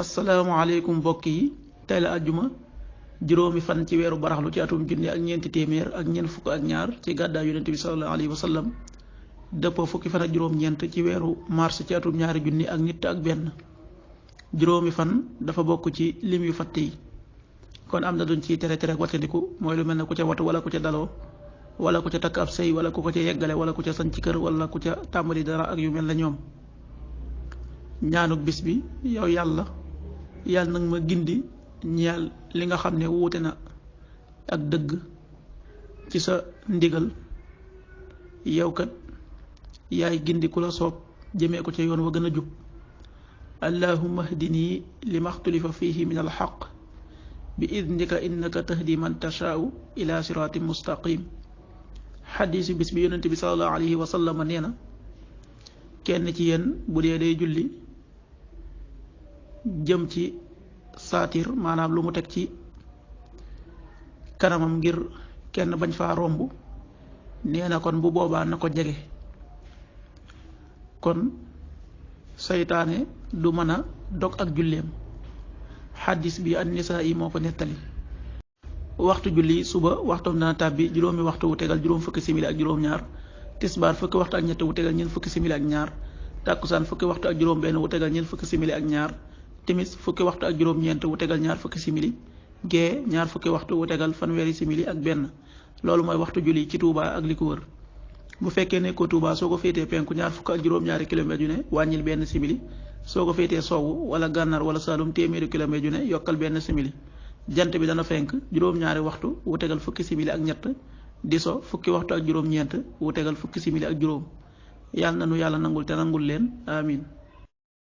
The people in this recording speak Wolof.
asalaamaaleykum mbokk yi tey la àjjuma juróomi fan ci weeru baraxlu ci atum junni ak ñeenti téeméer ak ñeent fukk ak ñaar ci gàddaay yonent bi sallallahu alayhi wa sallam dëppoo fukki fan ak juróom-ñeent ci weeru mars ci atum ñaari junni ak nit ak benn. juróomi fan dafa bokk ci lim yu fatt yi kon am na duñ ciy tere ak wattandiku mooy lu mel ne ku ca watu wala ku ca daloo wala ku ca takk ab sëy wala ku ko ca yeggale wala ku ca sañ ci kër wala ku ca tàmbali dara ak yu mel ne ñoom. ñaanuk bis bi yow yàlla nag ma gindi ñeel li nga xam ne wuute na ak dëgg ci sa ndigal yow kat yaay gindi ku la soob jëmee ko ca yoon wa gën a jub allahumma hdini lima xtulifa fihi min alxaq bi idnika innaka tahdi man tashaau ila siratin mustaqim xadiisu bis bi yonent bi sallallahu alayhi wa sallam nee na kenn ci yéen bu dee day julli jëm ci saatir maanaam lu mu teg ci kanamam ngir kenn bañ faa romb nee na kon bu boobaa na ko jege kon saytaane du mën a dog ak julleem. xaddis bi an-Nisaa yi moo ko nettali. waxtu julli suba waxtoom dana tàbbi juróomi waxtu wu tegal juróom fukki simili ak juróom-ñaar tisbaar fukki waxtu ak ñett wu tegal ñeent fukki simili ak ñaar tàkkusaan fukki waxtu ak juróom benn wu tegal ñeent fukki simili ak ñaar timis fukki waxtu ak juróom-ñeent wu tegal ñaar fukki simili gee ñaar fukki waxtu wu tegal fanweeri simili ak benn. loolu mooy waxtu julli ci Touba ak li ko wër. bu fekkee ne ko Touba soo ko féetee penku ñaar fukk ak juróom-ñaari kilomètres yu ne wàññil benn simili soo ko féetee sowwu wala gànnaar wala Saalum téeméeri kilomètres yu ne yokkal benn simili. jant bi dana fenk juróom-ñaari waxtu wu tegal fukki simili ak ñett di so fukki waxtu ak juróom-ñeent wu tegal fukki simili ak juróom. yàlla na nu yàlla nangul te nangul leen amin